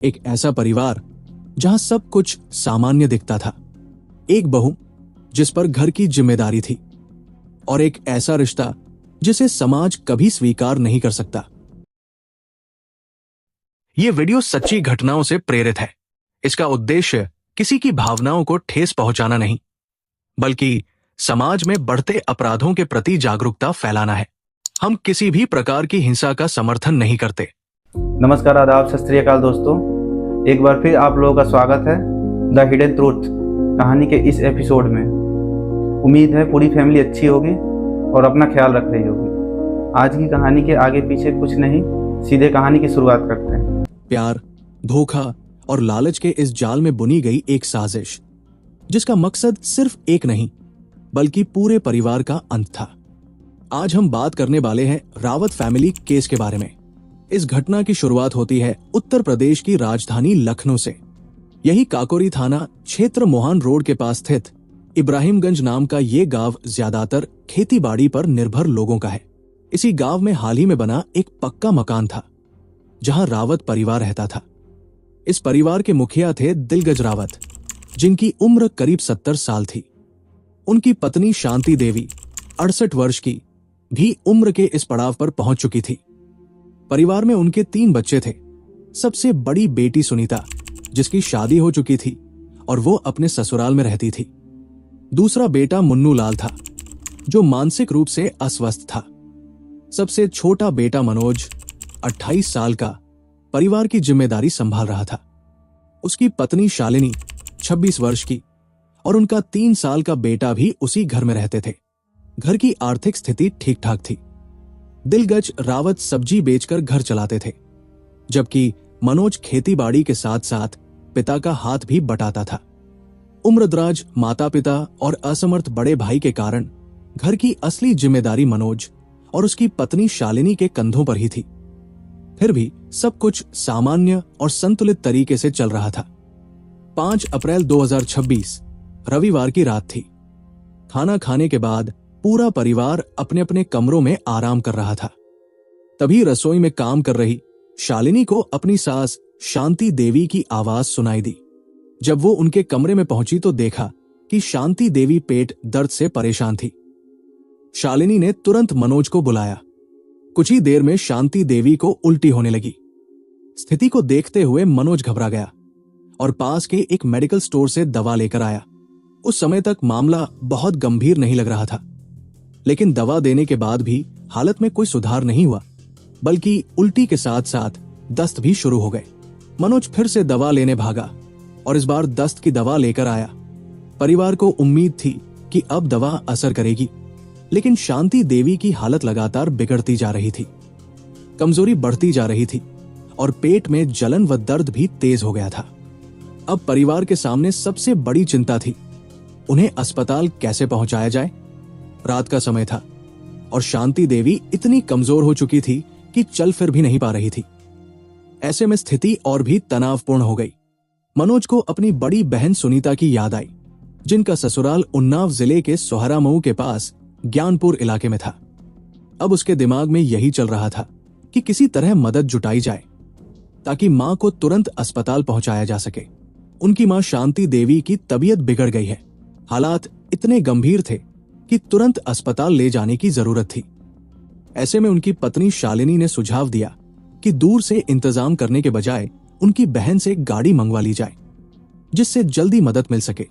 एक ऐसा परिवार जहां सब कुछ सामान्य दिखता था, एक बहू जिस पर घर की जिम्मेदारी थी, और एक ऐसा रिश्ता जिसे समाज कभी स्वीकार नहीं कर सकता। यह वीडियो सच्ची घटनाओं से प्रेरित है। इसका उद्देश्य किसी की भावनाओं को ठेस पहुंचाना नहीं, बल्कि समाज में बढ़ते अपराधों के प्रति जागरूकता फैलाना है। हम किसी भी प्रकार की हिंसा का समर्थन नहीं करते। नमस्कार, आदाब, सत श्री अकाल दोस्तों। एक बार फिर आप लोगों का स्वागत है द हिडन ट्रूथ कहानी के इस एपिसोड में। उम्मीद है पूरी फैमिली अच्छी होगी और अपना ख्याल रख रही होगी। आज की कहानी के आगे पीछे कुछ नहीं, सीधे कहानी की शुरुआत करते हैं। प्यार, धोखा और लालच के इस जाल में बुनी गई एक साजिश, जिसका मकसद सिर्फ एक नहीं बल्कि पूरे परिवार का अंत था। आज हम बात करने वाले हैं रावत फैमिली केस के बारे में। इस घटना की शुरुआत होती है उत्तर प्रदेश की राजधानी लखनऊ से। यही काकोरी थाना क्षेत्र मोहान रोड के पास स्थित इब्राहिमगंज नाम का ये गांव ज्यादातर खेतीबाड़ी पर निर्भर लोगों का है। इसी गांव में हाल ही में बना एक पक्का मकान था जहां रावत परिवार रहता था। इस परिवार के मुखिया थे दिलगज रावत, जिनकी उम्र करीब 70 साल थी। उनकी पत्नी शांति देवी 68 वर्ष की भी उम्र के इस पड़ाव पर पहुंच चुकी थी। परिवार में उनके 3 बच्चे थे। सबसे बड़ी बेटी सुनीता, जिसकी शादी हो चुकी थी और वो अपने ससुराल में रहती थी। दूसरा बेटा मुन्नू लाल था, जो मानसिक रूप से अस्वस्थ था। सबसे छोटा बेटा मनोज 28 साल का परिवार की जिम्मेदारी संभाल रहा था। उसकी पत्नी शालिनी 26 वर्ष की और उनका 3 साल का बेटा भी उसी घर में रहते थे। घर की आर्थिक स्थिति ठीक ठाक थी। दिलगज रावत सब्जी बेचकर घर चलाते थे, जबकि मनोज खेतीबाड़ी के साथ साथ पिता का हाथ भी बटाता था। उम्रदराज माता पिता और असमर्थ बड़े भाई के कारण घर की असली जिम्मेदारी मनोज और उसकी पत्नी शालिनी के कंधों पर ही थी। फिर भी सब कुछ सामान्य और संतुलित तरीके से चल रहा था। 5 अप्रैल 2026 रविवार की रात थी। खाना खाने के बाद पूरा परिवार अपने अपने कमरों में आराम कर रहा था। तभी रसोई में काम कर रही शालिनी को अपनी सास शांति देवी की आवाज सुनाई दी। जब वो उनके कमरे में पहुंची तो देखा कि शांति देवी पेट दर्द से परेशान थी। शालिनी ने तुरंत मनोज को बुलाया। कुछ ही देर में शांति देवी को उल्टी होने लगी। स्थिति को देखते हुए मनोज घबरा गया और पास के एक मेडिकल स्टोर से दवा लेकर आया। उस समय तक मामला बहुत गंभीर नहीं लग रहा था, लेकिन दवा देने के बाद भी हालत में कोई सुधार नहीं हुआ, बल्कि उल्टी के साथ साथ दस्त भी शुरू हो गए। मनोज फिर से दवा लेने भागा और इस बार दस्त की दवा लेकर आया। परिवार को उम्मीद थी कि अब दवा असर करेगी, लेकिन शांति देवी की हालत लगातार बिगड़ती जा रही थी। कमजोरी बढ़ती जा रही थी और पेट में जलन व दर्द भी तेज हो गया था। अब परिवार के सामने सबसे बड़ी चिंता थी, उन्हें अस्पताल कैसे पहुंचाया जाए। रात का समय था और शांति देवी इतनी कमजोर हो चुकी थी कि चल फिर भी नहीं पा रही थी। ऐसे में स्थिति और भी तनावपूर्ण हो गई। मनोज को अपनी बड़ी बहन सुनीता की याद आई, जिनका ससुराल उन्नाव जिले के सोहरामऊ के पास ज्ञानपुर इलाके में था। अब उसके दिमाग में यही चल रहा था कि किसी तरह मदद जुटाई जाए ताकि मां को तुरंत अस्पताल पहुंचाया जा सके। उनकी मां शांति देवी की तबीयत बिगड़ गई है। हालात इतने गंभीर थे कि तुरंत अस्पताल ले जाने की जरूरत थी। ऐसे में उनकी पत्नी शालिनी ने सुझाव दिया कि दूर से इंतजाम करने के बजाय उनकी बहन से एक गाड़ी मंगवा ली जाए, जिससे जल्दी मदद मिल सके।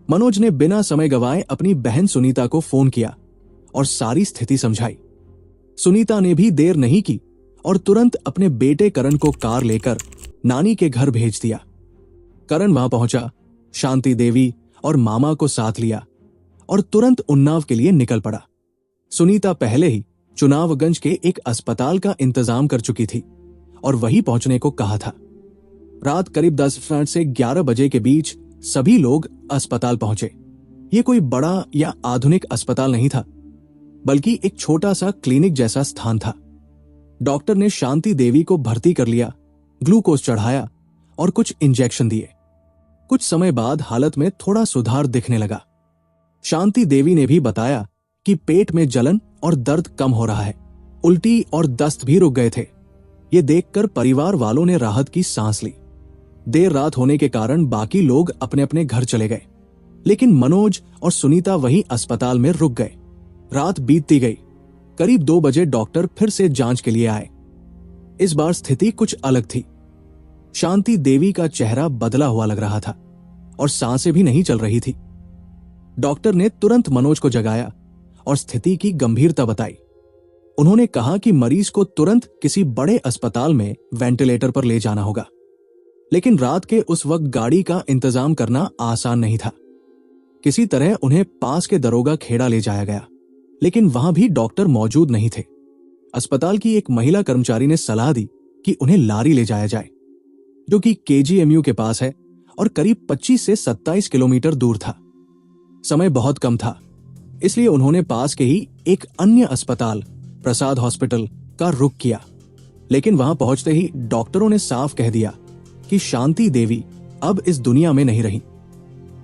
मनोज ने बिना समय गंवाए अपनी बहन सुनीता को फोन किया और सारी स्थिति समझाई। सुनीता ने भी देर नहीं की और तुरंत अपने बेटे करण को कार लेकर नानी के घर भेज दिया। करण वहां पहुंचा, शांति देवी और मामा को साथ लिया और तुरंत उन्नाव के लिए निकल पड़ा। सुनीता पहले ही चुनावगंज के एक अस्पताल का इंतजाम कर चुकी थी और वहीं पहुंचने को कहा था। रात करीब 10 से 11 बजे के बीच सभी लोग अस्पताल पहुंचे। ये कोई बड़ा या आधुनिक अस्पताल नहीं था, बल्कि एक छोटा सा क्लिनिक जैसा स्थान था। डॉक्टर ने शांति देवी को भर्ती कर लिया, ग्लूकोज चढ़ाया और कुछ इंजेक्शन दिए। कुछ समय बाद हालत में थोड़ा सुधार दिखने लगा। शांति देवी ने भी बताया कि पेट में जलन और दर्द कम हो रहा है। उल्टी और दस्त भी रुक गए थे। ये देखकर परिवार वालों ने राहत की सांस ली। देर रात होने के कारण बाकी लोग अपने अपने घर चले गए, लेकिन मनोज और सुनीता वहीं अस्पताल में रुक गए। रात बीतती गई। करीब 2 बजे डॉक्टर फिर से जांच के लिए आए। इस बार स्थिति कुछ अलग थी। शांति देवी का चेहरा बदला हुआ लग रहा था और सांसें भी नहीं चल रही थी। डॉक्टर ने तुरंत मनोज को जगाया और स्थिति की गंभीरता बताई। उन्होंने कहा कि मरीज को तुरंत किसी बड़े अस्पताल में वेंटिलेटर पर ले जाना होगा, लेकिन रात के उस वक्त गाड़ी का इंतजाम करना आसान नहीं था। किसी तरह उन्हें पास के दरोगा खेड़ा ले जाया गया, लेकिन वहां भी डॉक्टर मौजूद नहीं थे। अस्पताल की एक महिला कर्मचारी ने सलाह दी कि उन्हें लारी ले जाया जाए, जो कि केजीएमयू के पास है और करीब 25 से 27 किलोमीटर दूर था। समय बहुत कम था, इसलिए उन्होंने पास के ही एक अन्य अस्पताल प्रसाद हॉस्पिटल का रुख किया। लेकिन वहां पहुंचते ही डॉक्टरों ने साफ कह दिया कि शांति देवी अब इस दुनिया में नहीं रही।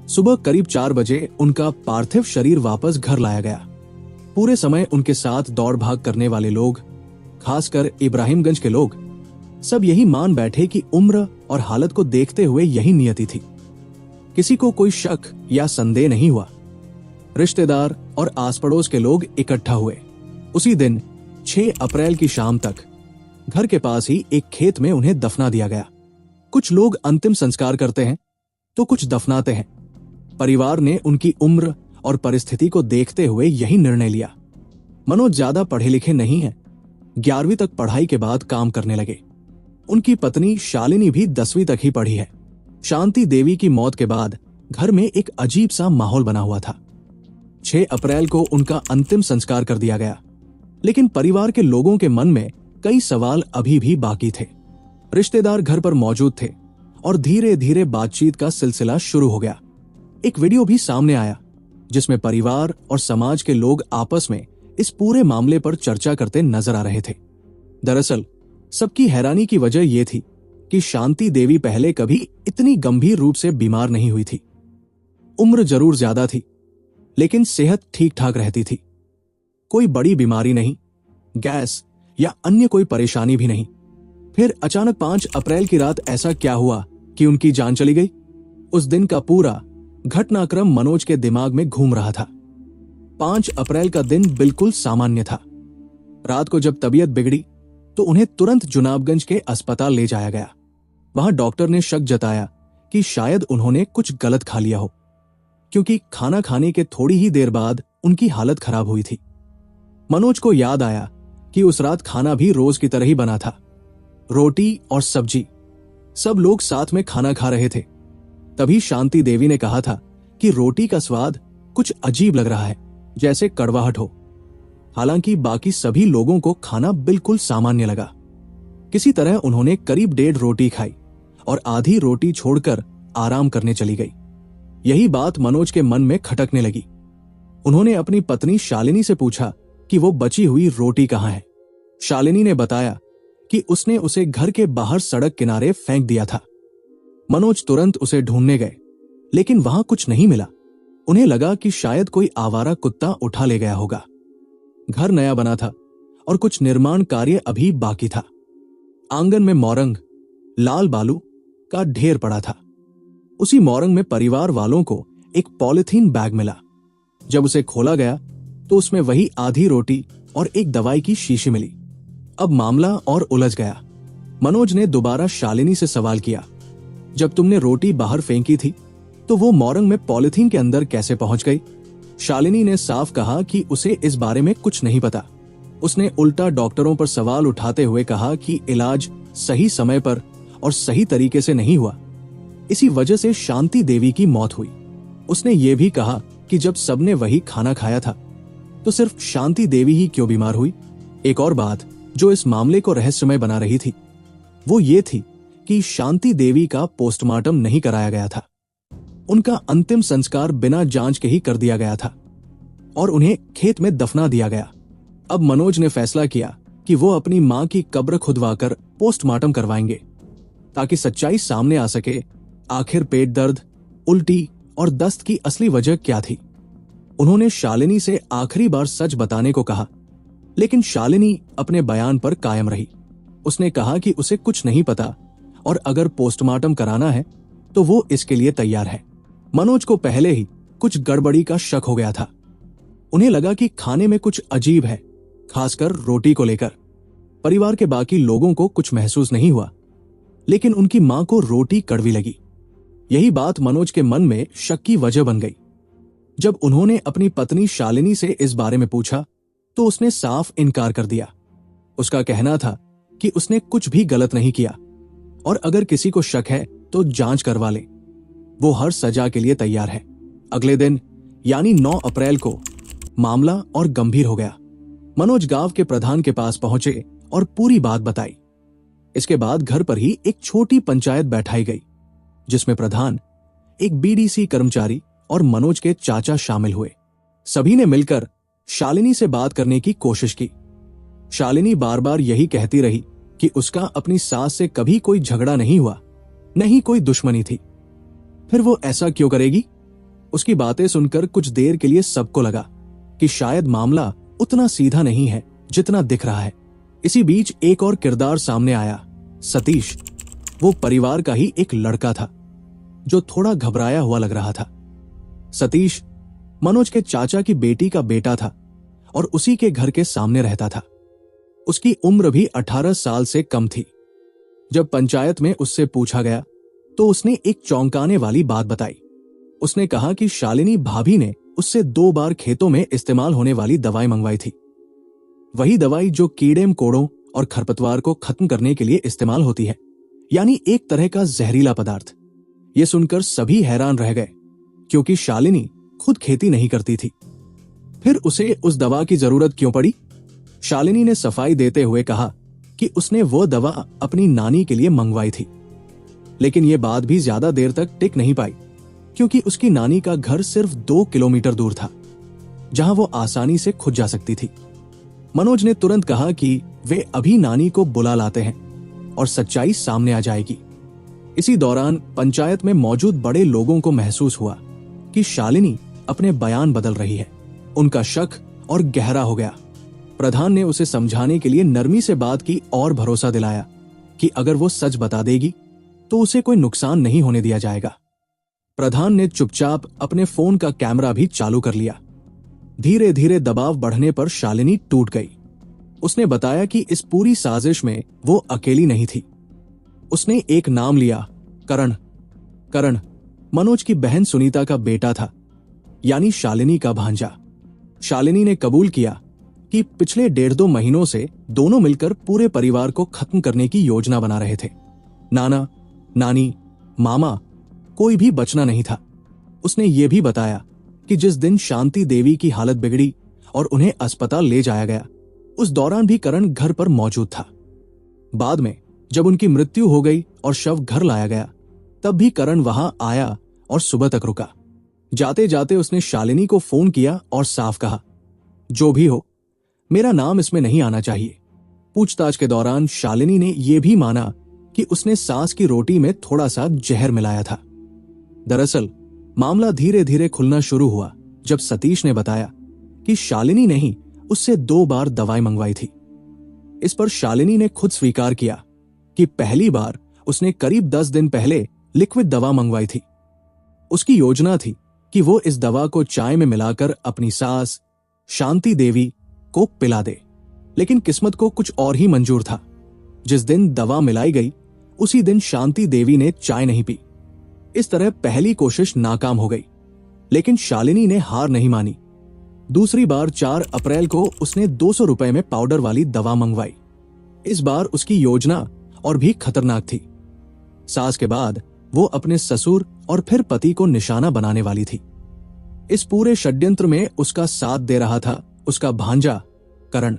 सुबह करीब 4 बजे उनका पार्थिव शरीर वापस घर लाया गया। पूरे समय उनके साथ दौड़ भाग करने वाले लोग, खासकर इब्राहिमगंज के लोग, सब यही मान बैठे कि उम्र और हालत को देखते हुए यही नियति थी। किसी को कोई शक या संदेह नहीं हुआ। रिश्तेदार और आस पड़ोस के लोग इकट्ठा हुए। उसी दिन 6 अप्रैल की शाम तक घर के पास ही एक खेत में उन्हें दफना दिया गया। कुछ लोग अंतिम संस्कार करते हैं तो कुछ दफनाते हैं। परिवार ने उनकी उम्र और परिस्थिति को देखते हुए यही निर्णय लिया। मनोज ज्यादा पढ़े लिखे नहीं हैं। 11वीं तक पढ़ाई के बाद काम करने लगे। उनकी पत्नी शालिनी भी 10वीं तक ही पढ़ी है। शांति देवी की मौत के बाद घर में एक अजीब सा माहौल बना हुआ था। 6 अप्रैल को उनका अंतिम संस्कार कर दिया गया, लेकिन परिवार के लोगों के मन में कई सवाल अभी भी बाकी थे। रिश्तेदार घर पर मौजूद थे और धीरे धीरे बातचीत का सिलसिला शुरू हो गया। एक वीडियो भी सामने आया जिसमें परिवार और समाज के लोग आपस में इस पूरे मामले पर चर्चा करते नजर आ रहे थे। दरअसल सबकी हैरानी की वजह यह थी कि शांति देवी पहले कभी इतनी गंभीर रूप से बीमार नहीं हुई थी। उम्र जरूर ज्यादा थी, लेकिन सेहत ठीक ठाक रहती थी। कोई बड़ी बीमारी नहीं, गैस या अन्य कोई परेशानी भी नहीं। फिर अचानक 5 अप्रैल की रात ऐसा क्या हुआ कि उनकी जान चली गई? उस दिन का पूरा घटनाक्रम मनोज के दिमाग में घूम रहा था। 5 अप्रैल का दिन बिल्कुल सामान्य था। रात को जब तबीयत बिगड़ी तो उन्हें तुरंत जुनाबगंज के अस्पताल ले जाया गया। वहां डॉक्टर ने शक जताया कि शायद उन्होंने कुछ गलत खा लिया हो, क्योंकि खाना खाने के थोड़ी ही देर बाद उनकी हालत खराब हुई थी। मनोज को याद आया कि उस रात खाना भी रोज की तरह ही बना था, रोटी और सब्जी। सब लोग साथ में खाना खा रहे थे। तभी शांति देवी ने कहा था कि रोटी का स्वाद कुछ अजीब लग रहा है, जैसे कड़वाहट हो। हालांकि बाकी सभी लोगों को खाना बिल्कुल सामान्य लगा। किसी तरह उन्होंने करीब 1.5 रोटी खाई और आधी रोटी छोड़कर आराम करने चली गई। यही बात मनोज के मन में खटकने लगी। उन्होंने अपनी पत्नी शालिनी से पूछा कि वो बची हुई रोटी कहाँ है। शालिनी ने बताया कि उसने उसे घर के बाहर सड़क किनारे फेंक दिया था। मनोज तुरंत उसे ढूंढने गए, लेकिन वहां कुछ नहीं मिला। उन्हें लगा कि शायद कोई आवारा कुत्ता उठा ले गया होगा। घर नया बना था और कुछ निर्माण कार्य अभी बाकी था। आंगन में मोरंग, लाल बालू का ढेर पड़ा था। उसी मोरंग में परिवार वालों को एक पॉलिथीन बैग मिला। जब उसे खोला गया तो उसमें वही आधी रोटी और एक दवाई की शीशी मिली। अब मामला और उलझ गया। मनोज ने दोबारा शालिनी से सवाल किया, जब तुमने रोटी बाहर फेंकी थी तो वो मोरंग में पॉलिथीन के अंदर कैसे पहुंच गई? शालिनी ने साफ कहा कि उसे इस बारे में कुछ नहीं पता। उसने उल्टा डॉक्टरों पर सवाल उठाते हुए कहा कि इलाज सही समय पर और सही तरीके से नहीं हुआ, इसी वजह से शांति देवी की मौत हुई। उसने ये भी कहा कि जब सबने वही खाना खाया था तो सिर्फ शांति देवी ही क्यों बीमार हुई। एक और बात जो इस मामले को रहस्यमय बना रही थी वो ये थी कि शांति देवी का पोस्टमार्टम नहीं कराया गया था। उनका अंतिम संस्कार बिना जांच के ही कर दिया गया था और उन्हें खेत में दफना दिया गया। अब मनोज ने फैसला किया कि वो अपनी मां की कब्र खुदवाकर पोस्टमार्टम करवाएंगे ताकि सच्चाई सामने आ सके। आखिर पेट दर्द, उल्टी और दस्त की असली वजह क्या थी? उन्होंने शालिनी से आखिरी बार सच बताने को कहा, लेकिन शालिनी अपने बयान पर कायम रही। उसने कहा कि उसे कुछ नहीं पता और अगर पोस्टमार्टम कराना है तो वो इसके लिए तैयार है। मनोज को पहले ही कुछ गड़बड़ी का शक हो गया था। उन्हें लगा कि खाने में कुछ अजीब है, खासकर रोटी को लेकर। परिवार के बाकी लोगों को कुछ महसूस नहीं हुआ, लेकिन उनकी मां को रोटी कड़वी लगी। यही बात मनोज के मन में शक की वजह बन गई। जब उन्होंने अपनी पत्नी शालिनी से इस बारे में पूछा तो उसने साफ इनकार कर दिया। उसका कहना था कि उसने कुछ भी गलत नहीं किया और अगर किसी को शक है तो जांच करवा ले, वो हर सजा के लिए तैयार है। अगले दिन यानी 9 अप्रैल को मामला और गंभीर हो गया। मनोज गांव के प्रधान के पास पहुंचे और पूरी बात बताई। इसके बाद घर पर ही एक छोटी पंचायत बैठाई गई, जिसमें प्रधान, एक बीडीसी कर्मचारी और मनोज के चाचा शामिल हुए। सभी ने मिलकर शालिनी से बात करने की कोशिश की। शालिनी बार बार यही कहती रही कि उसका अपनी सास से कभी कोई झगड़ा नहीं हुआ, नहीं कोई दुश्मनी थी। फिर वो ऐसा क्यों करेगी? उसकी बातें सुनकर कुछ देर के लिए सबको लगा कि शायद मामला उतना सीधा नहीं है जितना दिख रहा है। इसी बीच एक और किरदार सामने आया, सतीश। वो परिवार का ही एक लड़का था जो थोड़ा घबराया हुआ लग रहा था। सतीश मनोज के चाचा की बेटी का बेटा था और उसी के घर के सामने रहता था। उसकी उम्र भी 18 साल से कम थी। जब पंचायत में उससे पूछा गया तो उसने एक चौंकाने वाली बात बताई। उसने कहा कि शालिनी भाभी ने उससे 2 बार खेतों में इस्तेमाल होने वाली दवाई मंगवाई थी। वही दवाई जो कीड़े मकोड़ों और खरपतवार को खत्म करने के लिए इस्तेमाल होती है, यानी एक तरह का जहरीला पदार्थ। ये सुनकर सभी हैरान रह गए, क्योंकि शालिनी खुद खेती नहीं करती थी। फिर उसे उस दवा की जरूरत क्यों पड़ी? शालिनी ने सफाई देते हुए कहा कि उसने वो दवा अपनी नानी के लिए मंगवाई थी। लेकिन ये बात भी ज्यादा देर तक टिक नहीं पाई, क्योंकि उसकी नानी का घर सिर्फ 2 किलोमीटर दूर था, जहां वो आसानी से खुद जा सकती थी। मनोज ने तुरंत कहा कि वे अभी नानी को बुला लाते हैं और सच्चाई सामने आ जाएगी। इसी दौरान पंचायत में मौजूद बड़े लोगों को महसूस हुआ कि शालिनी अपने बयान बदल रही है। उनका शक और गहरा हो गया। प्रधान ने उसे समझाने के लिए नरमी से बात की और भरोसा दिलाया कि अगर वो सच बता देगी तो उसे कोई नुकसान नहीं होने दिया जाएगा। प्रधान ने चुपचाप अपने फोन का कैमरा भी चालू कर लिया। धीरे धीरे दबाव बढ़ने पर शालिनी टूट गई। उसने बताया कि इस पूरी साजिश में वो अकेली नहीं थी। उसने एक नाम लिया, करण। करण मनोज की बहन सुनीता का बेटा था, यानी शालिनी का भांजा। शालिनी ने कबूल किया कि पिछले 1.5-2 महीनों से दोनों मिलकर पूरे परिवार को खत्म करने की योजना बना रहे थे। नाना, नानी, मामा, कोई भी बचना नहीं था। उसने ये भी बताया कि जिस दिन शांति देवी की हालत बिगड़ी और उन्हें अस्पताल ले जाया गया, उस दौरान भी करण घर पर मौजूद था। बाद में जब उनकी मृत्यु हो गई और शव घर लाया गया, तब भी करण वहां आया और सुबह तक रुका। जाते जाते उसने शालिनी को फोन किया और साफ कहा, जो भी हो, मेरा नाम इसमें नहीं आना चाहिए। पूछताछ के दौरान शालिनी ने यह भी माना कि उसने सास की रोटी में थोड़ा सा जहर मिलाया था। दरअसल मामला धीरे धीरे खुलना शुरू हुआ जब सतीश ने बताया कि शालिनी ने ही उससे 2 बार दवाई मंगवाई थी। इस पर शालिनी ने खुद स्वीकार किया कि पहली बार उसने करीब 10 दिन पहले लिक्विड दवा मंगवाई थी। उसकी योजना थी कि वो इस दवा को चाय में मिलाकर अपनी सास शांति देवी को पिला दे, लेकिन किस्मत को कुछ और ही मंजूर था। जिस दिन दवा मिलाई गई, उसी दिन शांति देवी ने चाय नहीं पी। इस तरह पहली कोशिश नाकाम हो गई, लेकिन शालिनी ने हार नहीं मानी। दूसरी बार 4 अप्रैल को उसने 200 रुपए में पाउडर वाली दवा मंगवाई। इस बार उसकी योजना और भी खतरनाक थी। सास के बाद वो अपने ससुर और फिर पति को निशाना बनाने वाली थी। इस पूरे षड्यंत्र में उसका साथ दे रहा था उसका भांजा करण।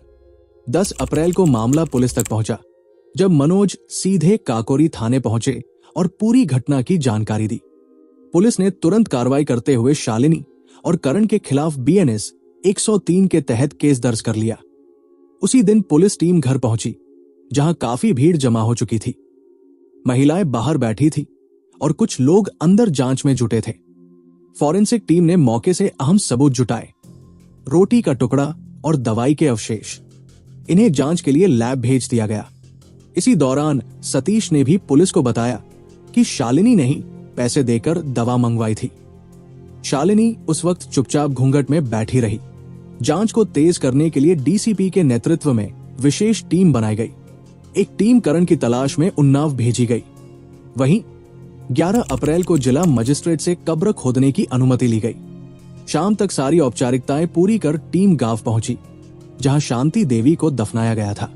10 अप्रैल को मामला पुलिस तक पहुंचा, जब मनोज सीधे काकोरी थाने पहुंचे और पूरी घटना की जानकारी दी। पुलिस ने तुरंत कार्रवाई करते हुए शालिनी और करण के खिलाफ BNS 103 के तहत केस दर्ज कर लिया। उसी दिन पुलिस टीम घर पहुंची, जहां काफी भीड़ जमा हो चुकी थी। महिलाएं बाहर बैठी थी और कुछ लोग अंदर जांच में जुटे थे। फॉरेंसिक टीम ने मौके से अहम सबूत जुटाए, रोटी का टुकड़ा और दवाई के अवशेष। इन्हें जांच के लिए लैब भेज दिया गया। इसी दौरान सतीश ने भी पुलिस को बताया कि शालिनी ने ही पैसे देकर दवा मंगवाई थी। शालिनी उस वक्त चुपचाप घूंघट में बैठी रही। जांच को तेज करने के लिए डीसीपी के नेतृत्व में विशेष टीम बनाई गई। एक टीम करण की तलाश में उन्नाव भेजी गई। वहीं 11 अप्रैल को जिला मजिस्ट्रेट से कब्र खोदने की अनुमति ली गई। शाम तक सारी औपचारिकताएं पूरी कर टीम गांव पहुंची, जहां शांति देवी को दफनाया गया था।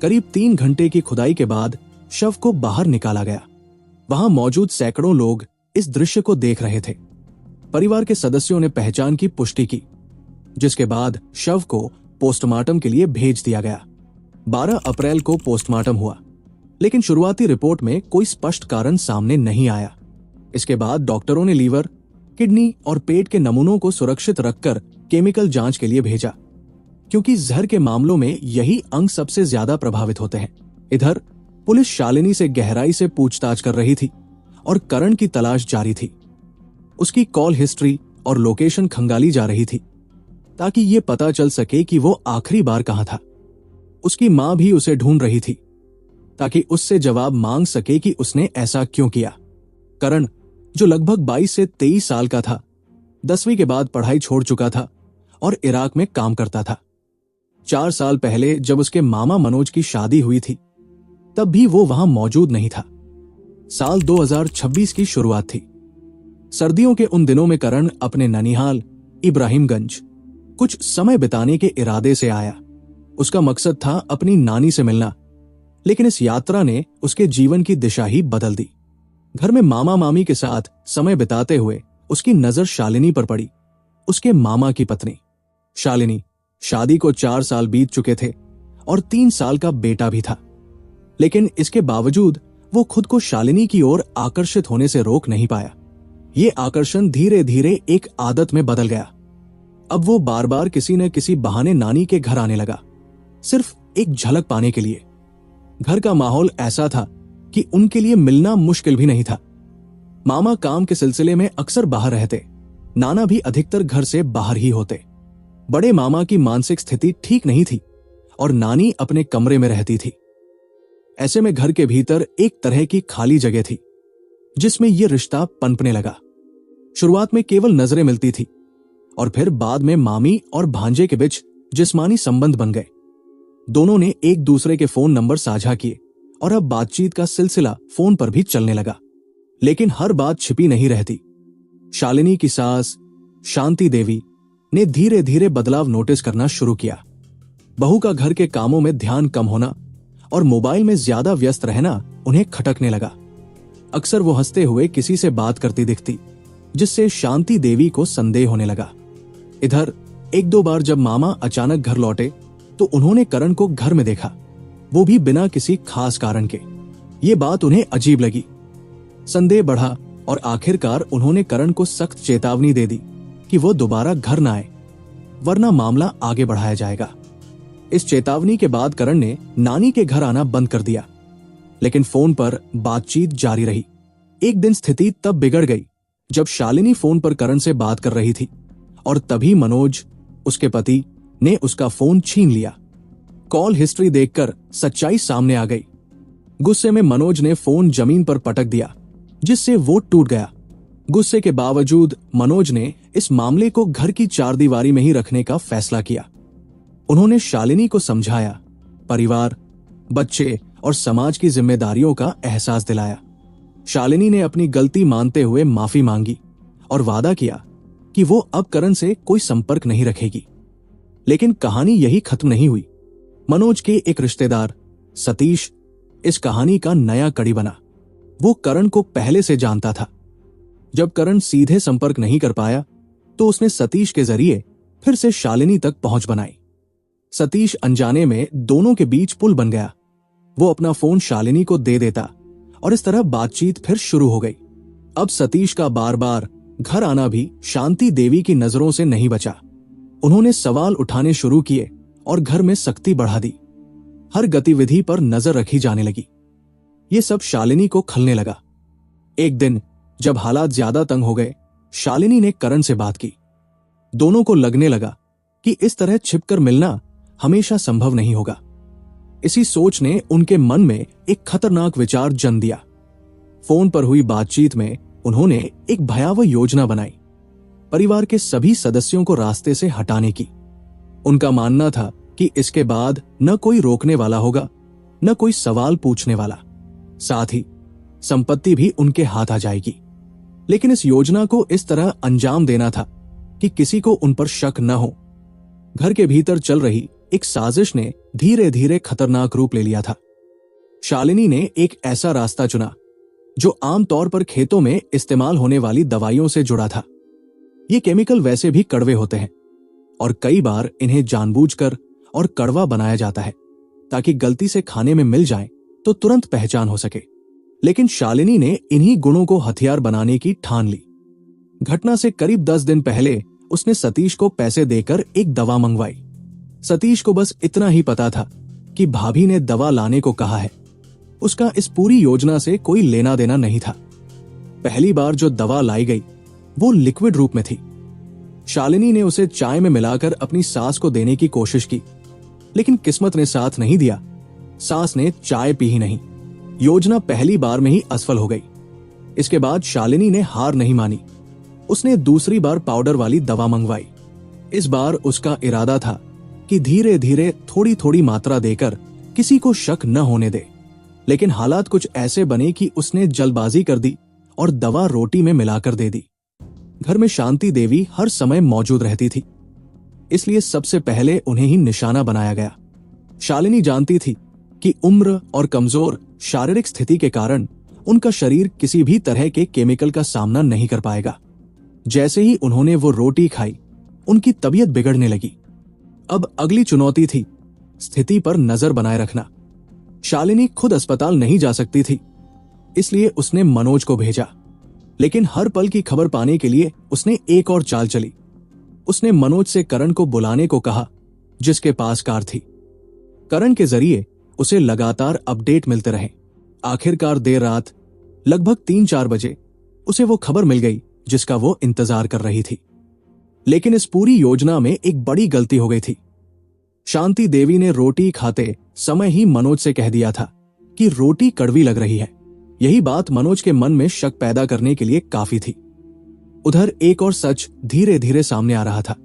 करीब 3 घंटे की खुदाई के बाद शव को बाहर निकाला गया। वहां मौजूद सैकड़ों लोग इस दृश्य को देख रहे थे। परिवार के सदस्यों ने पहचान की पुष्टि की, जिसके बाद शव को पोस्टमार्टम के लिए भेज दिया गया। 12 अप्रैल को पोस्टमार्टम हुआ, लेकिन शुरुआती रिपोर्ट में कोई स्पष्ट कारण सामने नहीं आया। इसके बाद डॉक्टरों ने लीवर, किडनी और पेट के नमूनों को सुरक्षित रखकर केमिकल जांच के लिए भेजा, क्योंकि जहर के मामलों में यही अंग सबसे ज्यादा प्रभावित होते हैं। इधर पुलिस शालिनी से गहराई से पूछताछ कर रही थी और करण की तलाश जारी थी। उसकी कॉल हिस्ट्री और लोकेशन खंगाली जा रही थी, ताकि ये पता चल सके कि वो आखिरी बार कहां था। उसकी मां भी उसे ढूंढ रही थी, ताकि उससे जवाब मांग सके कि उसने ऐसा क्यों किया। करण, जो लगभग 22 से 23 साल का था, 10वीं के बाद पढ़ाई छोड़ चुका था और इराक में काम करता था। 4 साल पहले जब उसके मामा मनोज की शादी हुई थी, तब भी वो वहां मौजूद नहीं था। साल 2026 की शुरुआत थी। सर्दियों के उन दिनों में करण अपने ननिहाल इब्राहिमगंज कुछ समय बिताने के इरादे से आया। उसका मकसद था अपनी नानी से मिलना, लेकिन इस यात्रा ने उसके जीवन की दिशा ही बदल दी। घर में मामा मामी के साथ समय बिताते हुए उसकी नजर शालिनी पर पड़ी, उसके मामा की पत्नी। शालिनी, शादी को 4 साल बीत चुके थे और 3 साल का बेटा भी था, लेकिन इसके बावजूद वो खुद को शालिनी की ओर आकर्षित होने से रोक नहीं पाया। ये आकर्षण धीरे धीरे एक आदत में बदल गया। अब वो बार बार किसी न किसी बहाने नानी के घर आने लगा, सिर्फ एक झलक पाने के लिए। घर का माहौल ऐसा था कि उनके लिए मिलना मुश्किल भी नहीं था। मामा काम के सिलसिले में अक्सर बाहर रहते, नाना भी अधिकतर घर से बाहर ही होते। बड़े मामा की मानसिक स्थिति ठीक नहीं थी और नानी अपने कमरे में रहती थी। ऐसे में घर के भीतर एक तरह की खाली जगह थी, जिसमें यह रिश्ता पनपने लगा। शुरुआत में केवल नजरें मिलती थी और फिर बाद में मामी और भांजे के बीच जिस्मानी संबंध बन गए। दोनों ने एक दूसरे के फोन नंबर साझा किए और अब बातचीत का सिलसिला फोन पर भी चलने लगा। लेकिन हर बात छिपी नहीं रहती। शालिनी की सास शांति देवी ने धीरे धीरे बदलाव नोटिस करना शुरू किया। बहू का घर के कामों में ध्यान कम होना और मोबाइल में ज्यादा व्यस्त रहना उन्हें खटकने लगा। अक्सर वो हंसते हुए किसी से बात करती दिखती, जिससे शांति देवी को संदेह होने लगा। इधर 1-2 बार जब मामा अचानक घर लौटे तो उन्होंने करण को घर में देखा, वो भी बिना किसी खास कारण के। ये बात उन्हें अजीब लगी। संदेह बढ़ा और आखिरकार उन्होंने करण को सख्त चेतावनी दे दी कि वो दोबारा घर न आए, वरना मामला आगे बढ़ाया जाएगा। इस चेतावनी के बाद करण ने नानी के घर आना बंद कर दिया, लेकिन फोन पर बातचीत जारी रही। एक दिन स्थिति तब बिगड़ गई जब शालिनी फोन पर करण से बात कर रही थी और तभी मनोज, उसके पति, ने उसका फोन छीन लिया। कॉल हिस्ट्री देखकर सच्चाई सामने आ गई। गुस्से में मनोज ने फोन जमीन पर पटक दिया, जिससे वो टूट गया। गुस्से के बावजूद मनोज ने इस मामले को घर की चारदीवारी में ही रखने का फैसला किया। उन्होंने शालिनी को समझाया, परिवार, बच्चे और समाज की जिम्मेदारियों का एहसास दिलाया। शालिनी ने अपनी गलती मानते हुए माफी मांगी और वादा किया कि वो अब करण से कोई संपर्क नहीं रखेगी। लेकिन कहानी यही खत्म नहीं हुई। मनोज के एक रिश्तेदार सतीश इस कहानी का नया कड़ी बना। वो करण को पहले से जानता था। जब करण सीधे संपर्क नहीं कर पाया तो उसने सतीश के जरिए फिर से शालिनी तक पहुंच बनाई। सतीश अनजाने में दोनों के बीच पुल बन गया। वो अपना फोन शालिनी को दे देता और इस तरह बातचीत फिर शुरू हो गई। अब सतीश का बार बार घर आना भी शांति देवी की नजरों से नहीं बचा। उन्होंने सवाल उठाने शुरू किए और घर में सख्ती बढ़ा दी। हर गतिविधि पर नजर रखी जाने लगी। ये सब शालिनी को खलने लगा। एक दिन जब हालात ज्यादा तंग हो गए, शालिनी ने करण से बात की। दोनों को लगने लगा कि इस तरह छिपकर मिलना हमेशा संभव नहीं होगा। इसी सोच ने उनके मन में एक खतरनाक विचार जन्म दिया। फोन पर हुई बातचीत में उन्होंने एक भयावह योजना बनाई, परिवार के सभी सदस्यों को रास्ते से हटाने की। उनका मानना था कि इसके बाद न कोई रोकने वाला होगा, न कोई सवाल पूछने वाला, साथ ही संपत्ति भी उनके हाथ आ जाएगी। लेकिन इस योजना को इस तरह अंजाम देना था कि किसी को उन पर शक न हो। घर के भीतर चल रही एक साजिश ने धीरे धीरे खतरनाक रूप ले लिया था। शालिनी ने एक ऐसा रास्ता चुना जो आमतौर पर खेतों में इस्तेमाल होने वाली दवाइयों से जुड़ा था। ये केमिकल वैसे भी कड़वे होते हैं और कई बार इन्हें जानबूझकर और कड़वा बनाया जाता है ताकि गलती से खाने में मिल जाए तो तुरंत पहचान हो सके। लेकिन शालिनी ने इन्हीं गुणों को हथियार बनाने की ठान ली। घटना से करीब 10 दिन पहले उसने सतीश को पैसे देकर एक दवा मंगवाई। सतीश को बस इतना ही पता था कि भाभी ने दवा लाने को कहा है। उसका इस पूरी योजना से कोई लेना देना नहीं था। पहली बार जो दवा लाई गई वो लिक्विड रूप में थी। शालिनी ने उसे चाय में मिलाकर अपनी सास को देने की कोशिश की, लेकिन किस्मत ने साथ नहीं दिया। सास ने चाय पी ही नहीं। योजना पहली बार में ही असफल हो गई। इसके बाद शालिनी ने हार नहीं मानी। उसने दूसरी बार पाउडर वाली दवा मंगवाई। इस बार उसका इरादा था कि धीरे धीरे थोड़ी थोड़ी मात्रा देकर किसी को शक न होने दे। लेकिन हालात कुछ ऐसे बने कि उसने जल्दबाजी कर दी और दवा रोटी में मिलाकर दे दी। घर में शांति देवी हर समय मौजूद रहती थी, इसलिए सबसे पहले उन्हें ही निशाना बनाया गया। शालिनी जानती थी कि उम्र और कमजोर शारीरिक स्थिति के कारण उनका शरीर किसी भी तरह के केमिकल का सामना नहीं कर पाएगा। जैसे ही उन्होंने वो रोटी खाई, उनकी तबीयत बिगड़ने लगी। अब अगली चुनौती थी स्थिति पर नजर बनाए रखना। शालिनी खुद अस्पताल नहीं जा सकती थी, इसलिए उसने मनोज को भेजा। लेकिन हर पल की खबर पाने के लिए उसने एक और चाल चली। उसने मनोज से करण को बुलाने को कहा, जिसके पास कार थी। करण के जरिए उसे लगातार अपडेट मिलते रहे। आखिरकार देर रात लगभग 3-4 बजे उसे वो खबर मिल गई जिसका वो इंतजार कर रही थी। लेकिन इस पूरी योजना में एक बड़ी गलती हो गई थी। शांति देवी ने रोटी खाते समय ही मनोज से कह दिया था कि रोटी कड़वी लग रही है। यही बात मनोज के मन में शक पैदा करने के लिए काफी थी। उधर एक और सच धीरे धीरे सामने आ रहा था।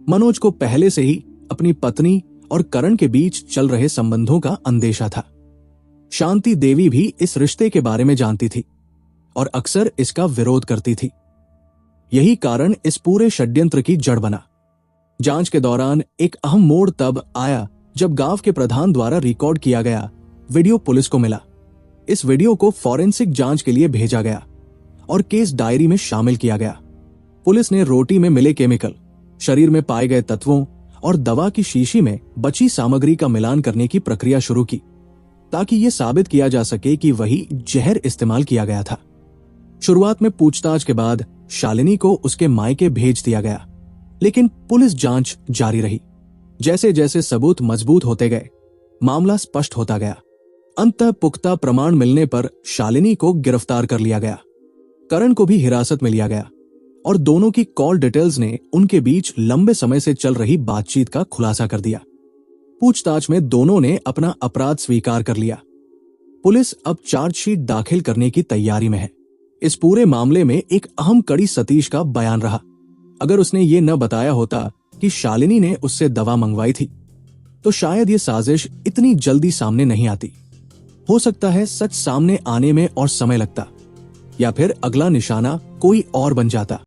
मनोज को पहले से ही अपनी पत्नी और करण के बीच चल रहे संबंधों का अंदेशा था। शांति देवी भी इस रिश्ते के बारे में जानती थी और अक्सर इसका विरोध करती थी। यही कारण इस पूरे षड्यंत्र की जड़ बना। जांच के दौरान एक अहम मोड़ तब आया जब गांव के प्रधान द्वारा रिकॉर्ड किया गया वीडियो पुलिस को मिला। इस वीडियो को फॉरेंसिक जांच के लिए भेजा गया और केस डायरी में शामिल किया गया। पुलिस ने रोटी में मिले केमिकल, शरीर में पाए गए तत्वों और दवा की शीशी में बची सामग्री का मिलान करने की प्रक्रिया शुरू की, ताकि यह साबित किया जा सके कि वही जहर इस्तेमाल किया गया था। शुरुआत में पूछताछ के बाद शालिनी को उसके मायके भेज दिया गया, लेकिन पुलिस जांच जारी रही। जैसे जैसे सबूत मजबूत होते गए, मामला स्पष्ट होता गया। अंततः पुख्ता प्रमाण मिलने पर शालिनी को गिरफ्तार कर लिया गया। करण को भी हिरासत में लिया गया और दोनों की कॉल डिटेल्स ने उनके बीच लंबे समय से चल रही बातचीत का खुलासा कर दिया। पूछताछ में दोनों ने अपना अपराध स्वीकार कर लिया। पुलिस अब चार्जशीट दाखिल करने की तैयारी में है। इस पूरे मामले में एक अहम कड़ी सतीश का बयान रहा। अगर उसने ये न बताया होता कि शालिनी ने उससे दवा मंगवाई थी, तो शायद ये साजिश इतनी जल्दी सामने नहीं आती। हो सकता है सच सामने आने में और समय लगता, या फिर अगला निशाना कोई और बन जाता।